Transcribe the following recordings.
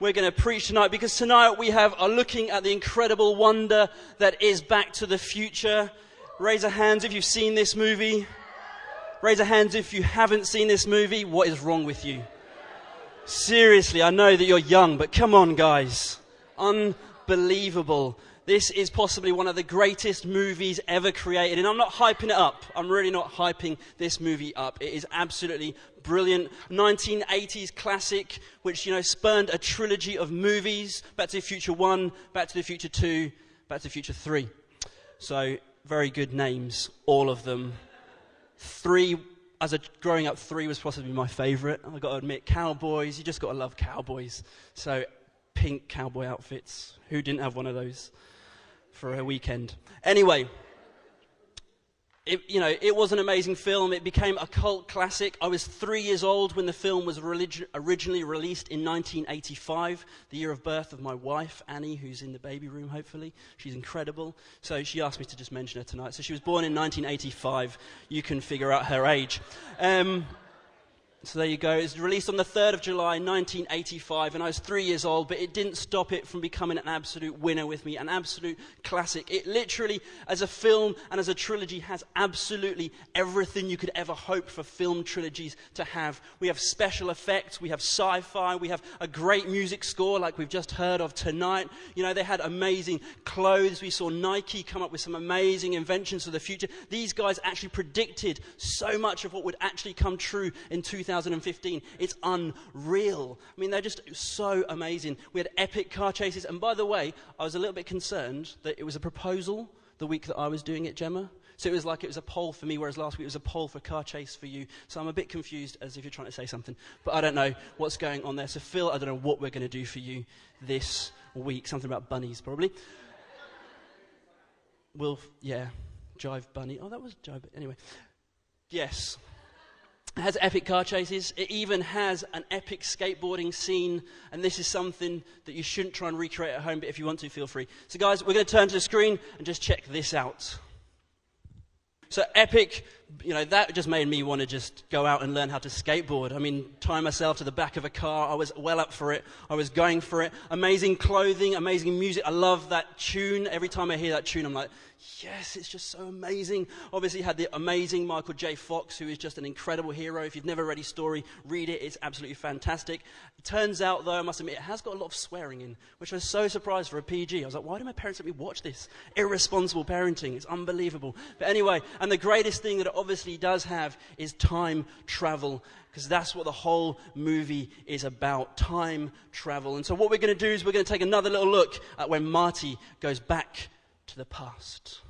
we're going to preach tonight, because tonight we are looking at the incredible wonder that is Back to the Future. Raise a hand if you've seen this movie. Raise a hand if you haven't seen this movie. What is wrong with you? Seriously, I know that you're young, but come on, guys. Unbelievable. This is possibly one of the greatest movies ever created. And I'm not hyping it up. I'm really not hyping this movie up. It is absolutely brilliant. 1980s classic, which, spurned a trilogy of movies. Back to the Future 1, Back to the Future 2, Back to the Future 3. So, very good names, all of them. 3, growing up, 3 was possibly my favourite. I've got to admit, cowboys, you just got to love cowboys. So, pink cowboy outfits. Who didn't have one of those for a weekend? Anyway, it was an amazing film. It became a cult classic. I was 3 years old when the film was originally released in 1985, the year of birth of my wife, Annie, who's in the baby room, hopefully. She's incredible. So she asked me to just mention her tonight. So she was born in 1985. You can figure out her age. So there you go. It was released on the 3rd of July, 1985, and I was 3 years old, but it didn't stop it from becoming an absolute winner with me, an absolute classic. It literally, as a film and as a trilogy, has absolutely everything you could ever hope for film trilogies to have. We have special effects, we have sci-fi, we have a great music score like we've just heard of tonight. They had amazing clothes. We saw Nike come up with some amazing inventions for the future. These guys actually predicted so much of what would actually come true in 2015. It's unreal. I mean, they're just so amazing. We had epic car chases. And by the way, I was a little bit concerned that it was a proposal the week that I was doing it, Gemma. So it was like it was a poll for me, whereas last week it was a poll for car chase for you. So I'm a bit confused, as if you're trying to say something. But I don't know what's going on there. So Phil, I don't know what we're going to do for you this week. Something about bunnies, probably. Jive bunny. Oh, that was jive. Anyway. Yes. It has epic car chases. It even has an epic skateboarding scene. And this is something that you shouldn't try and recreate at home, but if you want to, feel free. So guys, we're going to turn to the screen and just check this out. So epic, that just made me want to just go out and learn how to skateboard. I mean, tie myself to the back of a car. I was well up for it. I was going for it. Amazing clothing, amazing music. I love that tune. Every time I hear that tune, I'm like, yes, it's just so amazing. Obviously, had the amazing Michael J. Fox, who is just an incredible hero. If you've never read his story, read it. It's absolutely fantastic. It turns out, though, I must admit, it has got a lot of swearing in, which I was so surprised for a PG. I was like, why do my parents let me watch this? Irresponsible parenting. It's unbelievable. But anyway, and the greatest thing that it obviously does have is time travel, because that's what the whole movie is about, time travel. And so what we're going to do is we're going to take another little look at when Marty goes back to the past.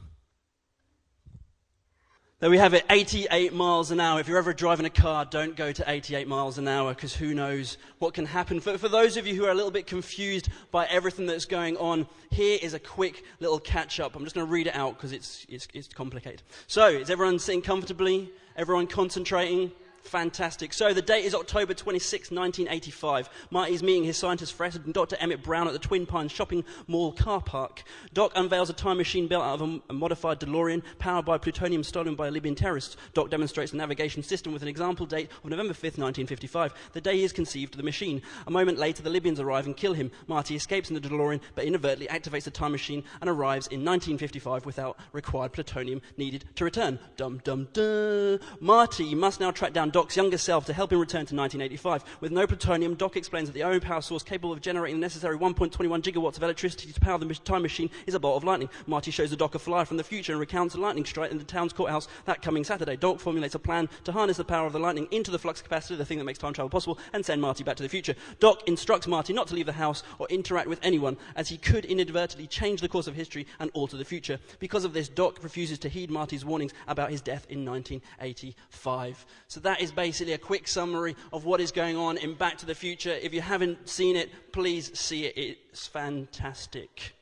There we have it, 88 miles an hour. If you're ever driving a car, don't go to 88 miles an hour, because who knows what can happen. For those of you who are a little bit confused by everything that's going on, here is a quick little catch-up. I'm just going to read it out because it's complicated. So, is everyone sitting comfortably? Everyone concentrating? Fantastic. So the date is October 26, 1985. Marty's meeting his scientist friend, Dr. Emmett Brown, at the Twin Pines shopping mall car park. Doc unveils a time machine built out of a modified DeLorean powered by plutonium stolen by Libyan terrorists. Doc demonstrates the navigation system with an example date of November 5th, 1955, the day he is conceived of the machine. A moment later, the Libyans arrive and kill him. Marty escapes in the DeLorean, but inadvertently activates the time machine and arrives in 1955 without required plutonium needed to return. Dum dum dum. Marty must now track down Doc's younger self to help him return to 1985. With no plutonium, Doc explains that the only power source capable of generating the necessary 1.21 gigawatts of electricity to power the time machine is a bolt of lightning. Marty shows the Doc a flyer from the future and recounts a lightning strike in the town's courthouse that coming Saturday. Doc formulates a plan to harness the power of the lightning into the flux capacitor, the thing that makes time travel possible, and send Marty back to the future. Doc instructs Marty not to leave the house or interact with anyone, as he could inadvertently change the course of history and alter the future. Because of this, Doc refuses to heed Marty's warnings about his death in 1985. So that is basically a quick summary of what is going on in Back to the Future. If you haven't seen it, please see it. It's fantastic.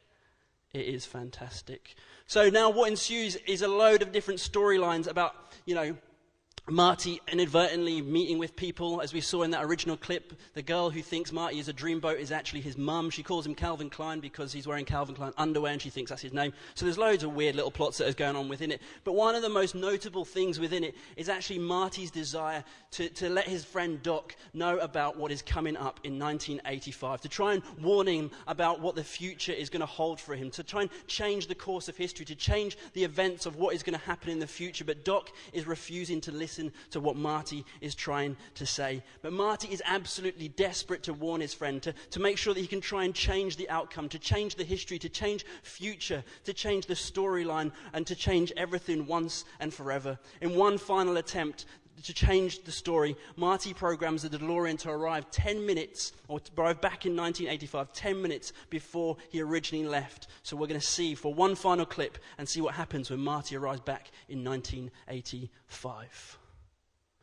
It is fantastic. So now what ensues is a load of different storylines about, Marty inadvertently meeting with people, as we saw in that original clip. The girl who thinks Marty is a dreamboat is actually his mum. She calls him Calvin Klein because he's wearing Calvin Klein underwear and she thinks that's his name. So there's loads of weird little plots that are going on within it. But one of the most notable things within it is actually Marty's desire to let his friend Doc know about what is coming up in 1985, to try and warn him about what the future is going to hold for him, to try and change the course of history, to change the events of what is going to happen in the future. But Doc is refusing to listen to what Marty is trying to say. But Marty is absolutely desperate to warn his friend, to make sure that he can try and change the outcome, to change the history, to change future, to change the storyline, and to change everything once and forever. In one final attempt to change the story, Marty programs the DeLorean to arrive 10 minutes, or to arrive back in 1985, 10 minutes before he originally left. So we're going to see for one final clip and see what happens when Marty arrives back in 1985.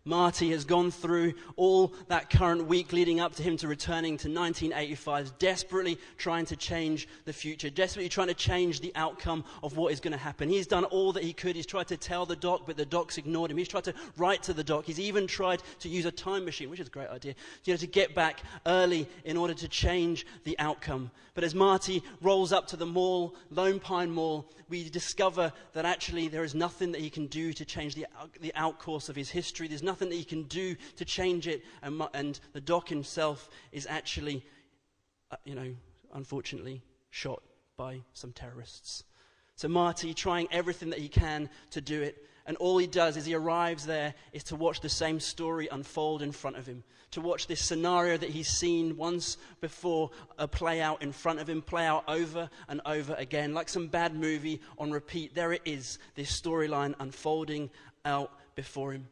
Marty has gone through all that current week leading up to him to returning to 1985, desperately trying to change the future, desperately trying to change the outcome of what is going to happen. He's done all that he could. He's tried to tell the doc, but the doc's ignored him. He's tried to write to the doc. He's even tried to use a time machine, which is a great idea, to get back early in order to change the outcome. But as Marty rolls up to the mall, Lone Pine Mall, we discover that actually there is nothing that he can do to change the outcourse of his history. There's nothing that he can do to change it, and the doc himself is actually, unfortunately shot by some terrorists. So Marty, trying everything that he can to do it, and all he does as he arrives there is to watch the same story unfold in front of him, to watch this scenario that he's seen once before play out in front of him, play out over and over again, like some bad movie on repeat. There it is, this storyline unfolding out before him.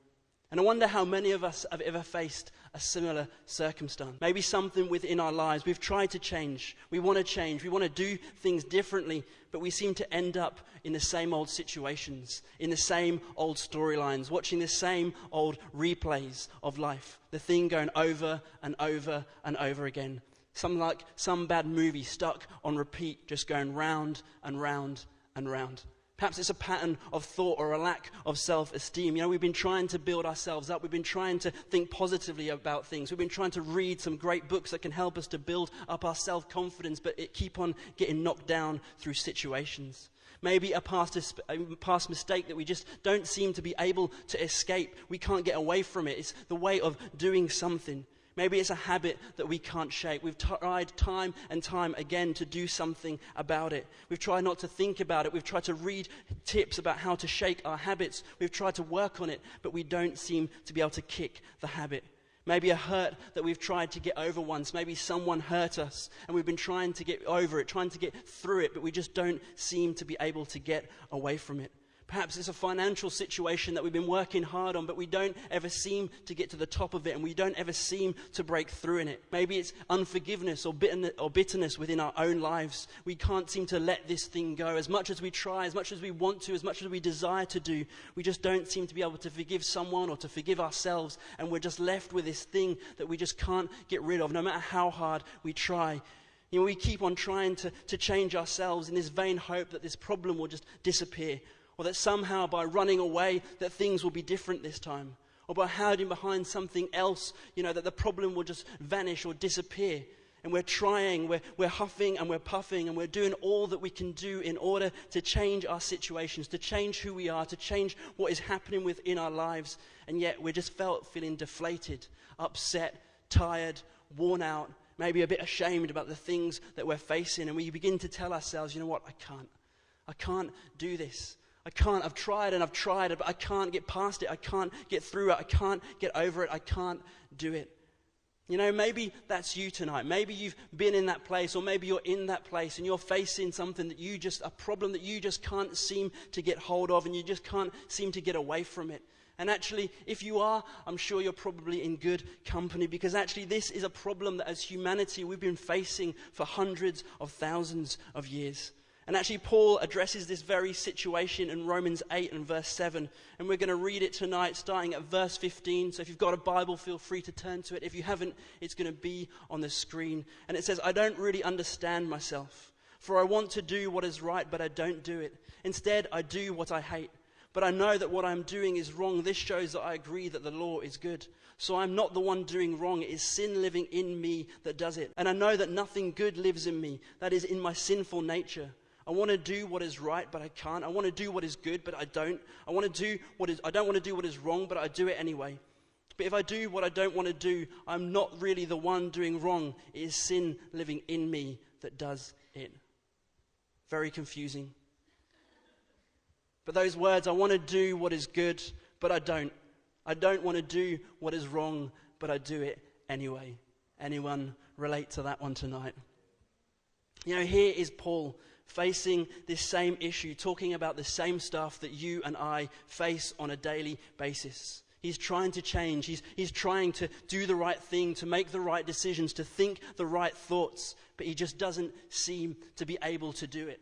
And I wonder how many of us have ever faced a similar circumstance. Maybe something within our lives. We've tried to change. We want to do things differently, but we seem to end up in the same old situations, in the same old storylines, watching the same old replays of life. The thing going over and over and over again. Like some bad movie stuck on repeat, just going round and round and round. Perhaps it's a pattern of thought or a lack of self-esteem. We've been trying to build ourselves up. We've been trying to think positively about things. We've been trying to read some great books that can help us to build up our self-confidence, but it keep on getting knocked down through situations. Maybe a past mistake that we just don't seem to be able to escape. We can't get away from it. It's the way of doing something. Maybe it's a habit that we can't shake. We've tried time and time again to do something about it. We've tried not to think about it. We've tried to read tips about how to shake our habits. We've tried to work on it, but we don't seem to be able to kick the habit. Maybe a hurt that we've tried to get over once. Maybe someone hurt us and we've been trying to get over it, trying to get through it, but we just don't seem to be able to get away from it. Perhaps it's a financial situation that we've been working hard on, but we don't ever seem to get to the top of it, and we don't ever seem to break through in it. Maybe it's unforgiveness or bitterness within our own lives. We can't seem to let this thing go. As much as we try, as much as we want to, as much as we desire to do, we just don't seem to be able to forgive someone or to forgive ourselves, and we're just left with this thing that we just can't get rid of, no matter how hard we try. We keep on trying to change ourselves in this vain hope that this problem will just disappear. Or that somehow by running away that things will be different this time. Or by hiding behind something else, that the problem will just vanish or disappear. And we're trying, we're huffing and we're puffing and we're doing all that we can do in order to change our situations, to change who we are, to change what is happening within our lives. And yet we're just feeling deflated, upset, tired, worn out, maybe a bit ashamed about the things that we're facing. And we begin to tell ourselves, I can't do this. I've tried, but I can't get past it. I can't get through it. I can't get over it. I can't do it. Maybe that's you tonight. Maybe you've been in that place, or maybe you're in that place and you're facing something a problem that you just can't seem to get hold of, and you just can't seem to get away from it. And actually, if you are, I'm sure you're probably in good company, because actually this is a problem that as humanity we've been facing for hundreds of thousands of years. And actually, Paul addresses this very situation in Romans 8 and verse 7. And we're going to read it tonight, starting at verse 15. So if you've got a Bible, feel free to turn to it. If you haven't, it's going to be on the screen. And it says, I don't really understand myself, for I want to do what is right, but I don't do it. Instead, I do what I hate. but I know that what I'm doing is wrong. This shows that I agree that the law is good. So I'm not the one doing wrong. It is sin living in me that does it. And I know that nothing good lives in me, that is in my sinful nature. I want to do what is right, but I can't. I want to do what is good, but I don't. I don't want to do what is wrong, but I do it anyway. But if I do what I don't want to do, I'm not really the one doing wrong. It is sin living in me that does it. Very confusing. But those words, I want to do what is good, but I don't. I don't want to do what is wrong, but I do it anyway. Anyone relate to that one tonight? You know, here is Paul facing this same issue, talking about the same stuff that you and I face on a daily basis. He's trying to change. He's trying to do the right thing, to make the right decisions, to think the right thoughts, but he just doesn't seem to be able to do it.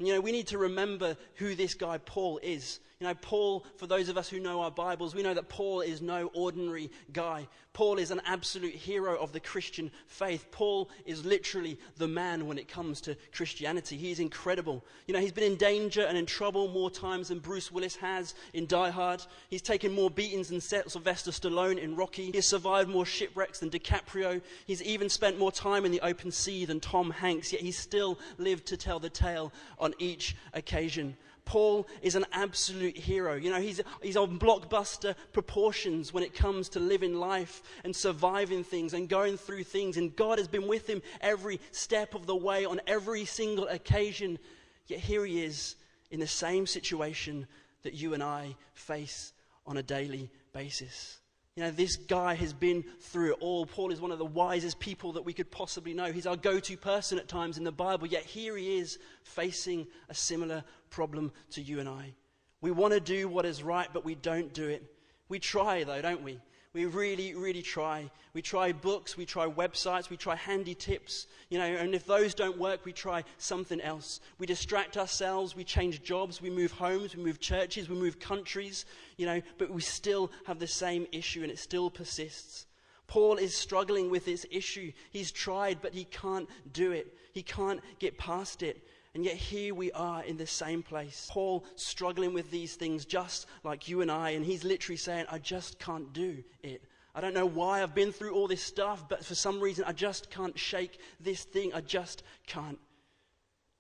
You know, we need to remember who this guy Paul is. You know, Paul, for those of us who know our Bibles, we know that Paul is no ordinary guy. Paul is an absolute hero of the Christian faith. Paul is literally the man when it comes to Christianity. He is incredible. You know, he's been in danger and in trouble more times than Bruce Willis has in Die Hard. He's taken more beatings than Sylvester Stallone in Rocky. He's survived more shipwrecks than DiCaprio. He's even spent more time in the open sea than Tom Hanks, yet he still lived to tell the tale on each occasion. Paul is an absolute hero. You know, he's on blockbuster proportions when it comes to living life and surviving things and going through things. And God has been with him every step of the way on every single occasion. Yet here he is in the same situation that you and I face on a daily basis. You know, this guy has been through it all. Paul is one of the wisest people that we could possibly know. He's our go-to person at times in the Bible, yet here he is facing a similar problem to you and I. We want to do what is right, but we don't do it. We try though, don't we? We really, really try. We try books, we try websites, we try handy tips, you know, and if those don't work, we try something else. We distract ourselves, we change jobs, we move homes, we move churches, we move countries, you know, but we still have the same issue and it still persists. Paul is struggling with this issue. He's tried, but he can't do it. He can't get past it. And yet here we are in the same place. Paul struggling with these things just like you and I. And he's literally saying, I just can't do it. I don't know why I've been through all this stuff, but for some reason I just can't shake this thing. I just can't.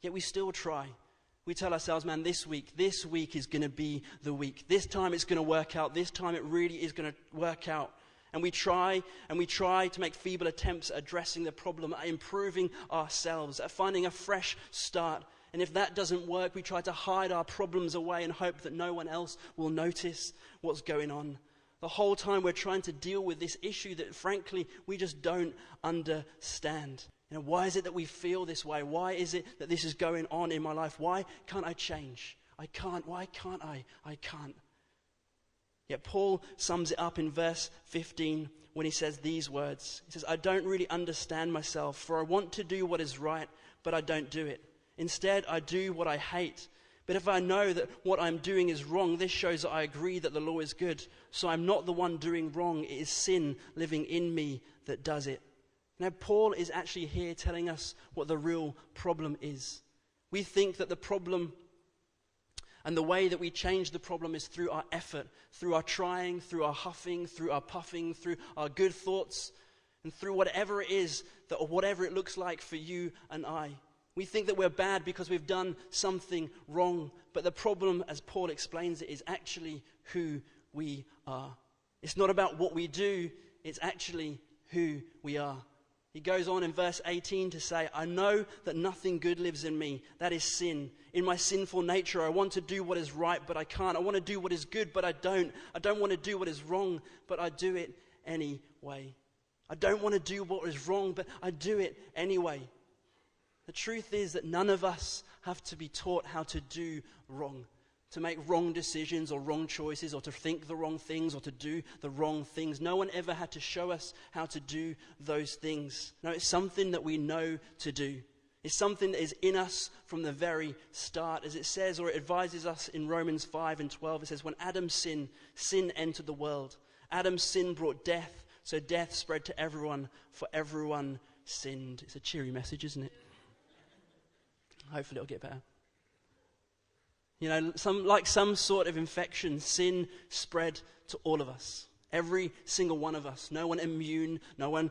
Yet we still try. We tell ourselves, man, this week is going to be the week. This time it's going to work out. This time it really is going to work out. And we try to make feeble attempts at addressing the problem, at improving ourselves, at finding a fresh start. And if that doesn't work, we try to hide our problems away and hope that no one else will notice what's going on. The whole time we're trying to deal with this issue that, frankly, we just don't understand. You know, why is it that we feel this way? Why is it that this is going on in my life? Why can't I change? I can't. Why can't I? I can't. Yet Paul sums it up in verse 15 when he says these words. He says, I don't really understand myself, for I want to do what is right, but I don't do it. Instead, I do what I hate. But if I know that what I'm doing is wrong, this shows that I agree that the law is good. So I'm not the one doing wrong. It is sin living in me that does it. Now, Paul is actually here telling us what the real problem is. We think that the problem and the way that we change the problem is through our effort, through our trying, through our huffing, through our puffing, through our good thoughts, and through whatever it is, or whatever it looks like for you and I. We think that we're bad because we've done something wrong. But the problem, as Paul explains it, is actually who we are. It's not about what we do, it's actually who we are. He goes on in verse 18 to say, I know that nothing good lives in me. That is sin. In my sinful nature, I want to do what is right, but I can't. I want to do what is good, but I don't. I don't want to do what is wrong, but I do it anyway. I don't want to do what is wrong, but I do it anyway. The truth is that none of us have to be taught how to do wrong, to make wrong decisions or wrong choices, or to think the wrong things or to do the wrong things. No one ever had to show us how to do those things. No, it's something that we know to do. It's something that is in us from the very start. As it says, or it advises us in Romans 5 and 12, it says, when Adam sinned, sin entered the world. Adam's sin brought death, so death spread to everyone, for everyone sinned. It's a cheery message, isn't it? Hopefully it'll get better. Some sort of infection, sin spread to all of us. Every single one of us. No one immune, no one,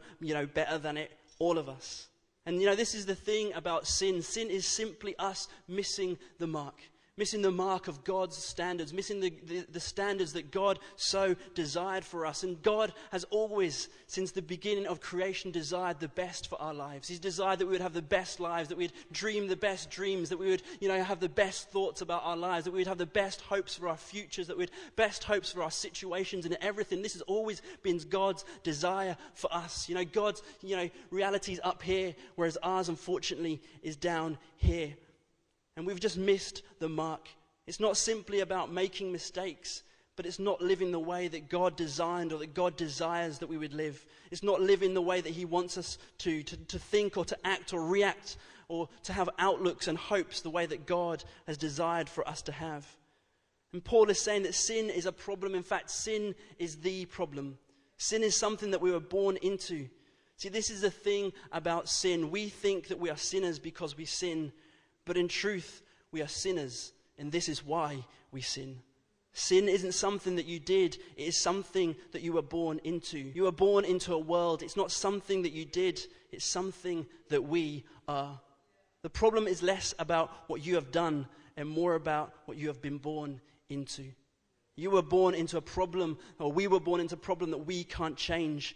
better than it. All of us. And this is the thing about sin. Sin is simply us missing the mark. Missing the mark of God's standards, missing the standards that God so desired for us. And God has always, since the beginning of creation, desired the best for our lives. He's desired that we would have the best lives, that we'd dream the best dreams, that we would, have the best thoughts about our lives, that we'd have the best hopes for our futures, that we'd best hopes for our situations and everything. This has always been God's desire for us. God's, reality's up here, whereas ours, unfortunately, is down here. And we've just missed the mark. It's not simply about making mistakes, but it's not living the way that God designed or that God desires that we would live. It's not living the way that He wants us to think or to act or react or to have outlooks and hopes the way that God has desired for us to have. And Paul is saying that sin is a problem. In fact, sin is the problem. Sin is something that we were born into. See, this is the thing about sin. We think that we are sinners because we sin. But in truth, we are sinners, and this is why we sin. Sin isn't something that you did, it is something that you were born into. You were born into a world. It's not something that you did, it's something that we are. The problem is less about what you have done and more about what you have been born into. You were born into a problem, or we were born into a problem that we can't change.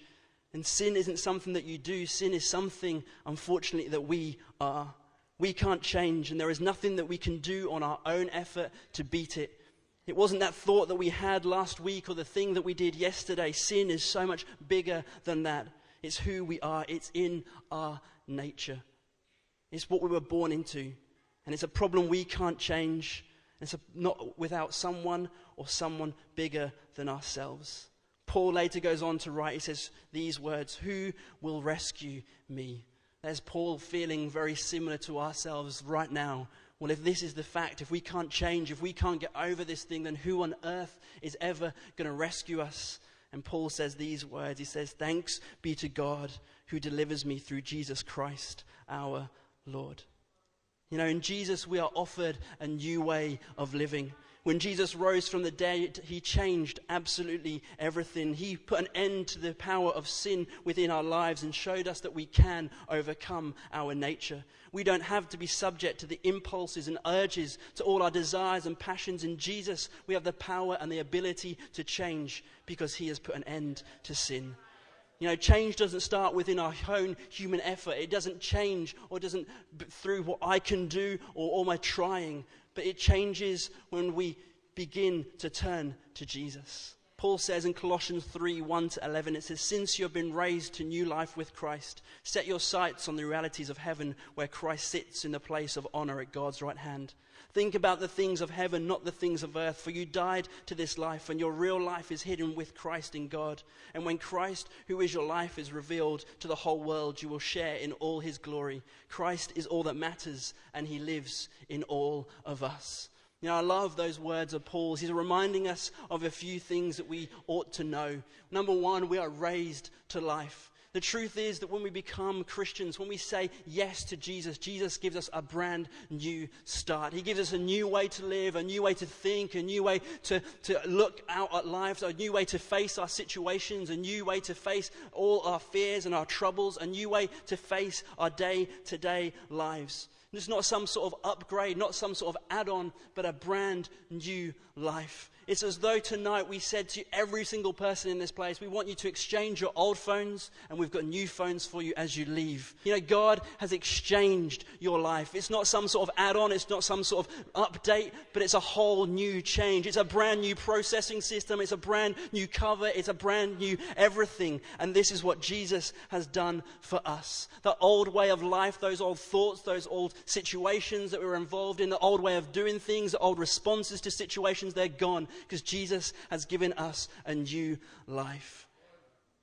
And sin isn't something that you do, sin is something, unfortunately, that we are. We can't change, and there is nothing that we can do on our own effort to beat it. It wasn't that thought that we had last week or the thing that we did yesterday. Sin is so much bigger than that. It's who we are. It's in our nature. It's what we were born into. And it's a problem we can't change. It's not without someone or someone bigger than ourselves. Paul later goes on to write, he says these words, "Who will rescue me?" There's Paul feeling very similar to ourselves right now. Well, if this is the fact, if we can't change, if we can't get over this thing, then who on earth is ever going to rescue us? And Paul says these words. He says, "Thanks be to God who delivers me through Jesus Christ, our Lord." In Jesus we are offered a new way of living. When Jesus rose from the dead, He changed absolutely everything. He put an end to the power of sin within our lives and showed us that we can overcome our nature. We don't have to be subject to the impulses and urges, to all our desires and passions. In Jesus, we have the power and the ability to change because He has put an end to sin. Change doesn't start within our own human effort. It doesn't change or doesn't through what I can do or all my trying. But it changes when we begin to turn to Jesus. Paul says in Colossians 3:1-11, it says, "Since you have been raised to new life with Christ, set your sights on the realities of heaven where Christ sits in the place of honor at God's right hand. Think about the things of heaven, not the things of earth, for you died to this life, and your real life is hidden with Christ in God. And when Christ, who is your life, is revealed to the whole world, you will share in all His glory. Christ is all that matters, and He lives in all of us." I love those words of Paul's. He's reminding us of a few things that we ought to know. Number one, we are raised to life. The truth is that when we become Christians, when we say yes to Jesus, Jesus gives us a brand new start. He gives us a new way to live, a new way to think, a new way to look out at life, a new way to face our situations, a new way to face all our fears and our troubles, a new way to face our day-to-day lives. And it's not some sort of upgrade, not some sort of add-on, but a brand new life. It's as though tonight we said to every single person in this place, we want you to exchange your old phones and we've got new phones for you as you leave. God has exchanged your life. It's not some sort of add-on, it's not some sort of update, but it's a whole new change. It's a brand new processing system, it's a brand new cover, it's a brand new everything. And this is what Jesus has done for us. The old way of life, those old thoughts, those old situations that we were involved in, the old way of doing things, the old responses to situations, they're gone. Because Jesus has given us a new life.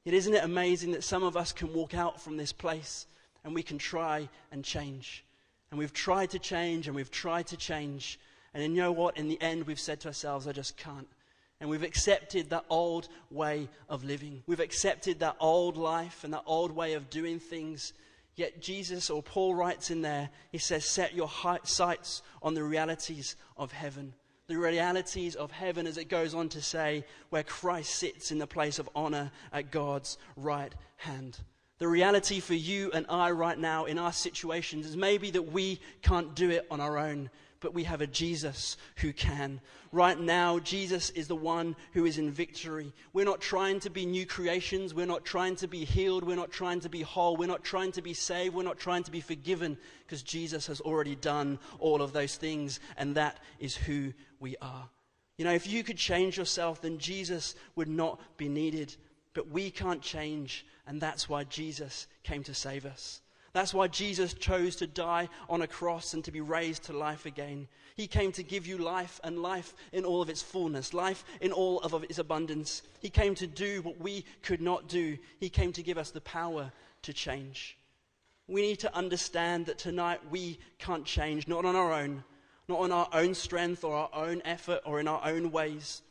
Isn't it amazing that some of us can walk out from this place and we can try and change. And we've tried to change and we've tried to change. And you know what? In the end, we've said to ourselves, I just can't. And we've accepted that old way of living. We've accepted that old life and that old way of doing things. Yet Jesus, or Paul writes in there, he says, set your sights on the realities of heaven. the realities of heaven, as it goes on to say, where Christ sits in the place of honor at God's right hand. The reality for you and I right now in our situations is maybe that we can't do it on our own, but we have a Jesus who can. Right now, Jesus is the one who is in victory. We're not trying to be new creations. We're not trying to be healed. We're not trying to be whole. We're not trying to be saved. We're not trying to be forgiven, because Jesus has already done all of those things, and that is who we are. You know, if you could change yourself, then Jesus would not be needed. But we can't change, and that's why Jesus came to save us. That's why Jesus chose to die on a cross and to be raised to life again. He came to give you life, and life in all of its fullness, life in all of its abundance. He came to do what we could not do. He came to give us the power to change. We need to understand that tonight we can't change, not on our own, not on our own strength or our own effort or in our own ways.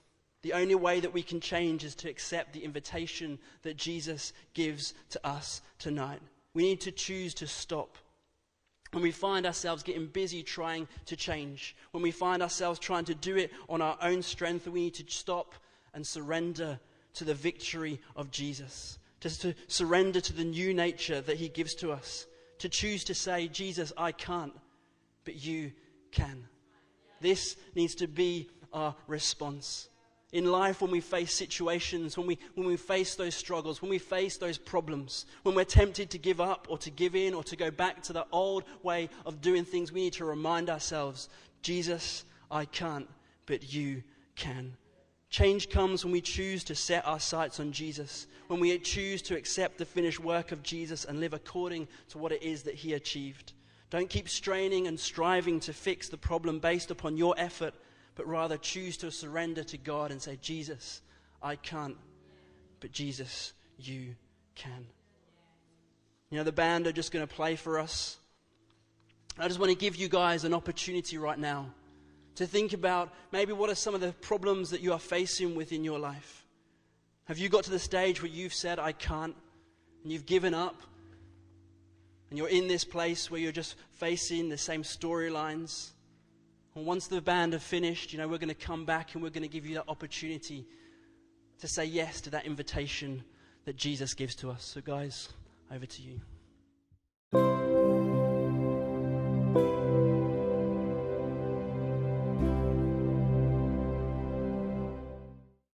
The only way that we can change is to accept the invitation that Jesus gives to us tonight. We need to choose to stop. When we find ourselves getting busy trying to change, when we find ourselves trying to do it on our own strength, we need to stop and surrender to the victory of Jesus. Just to surrender to the new nature that he gives to us. To choose to say, Jesus, I can't, but you can. This needs to be our response. In life, when we face situations, when we face those struggles, when we face those problems, when we're tempted to give up or to give in or to go back to the old way of doing things, we need to remind ourselves, Jesus, I can't, but you can. Change comes when we choose to set our sights on Jesus, when we choose to accept the finished work of Jesus and live according to what it is that he achieved. Don't keep straining and striving to fix the problem based upon your effort, but rather choose to surrender to God and say, Jesus, I can't, but Jesus, you can. You know, the band are just going to play for us. I just want to give you guys an opportunity right now to think about maybe what are some of the problems that you are facing within your life. Have you got to the stage where you've said, I can't, and you've given up, and you're in this place where you're just facing the same storylines? And once the band have finished, you know, we're going to come back and we're going to give you that opportunity to say yes to that invitation that Jesus gives to us. So guys, over to you.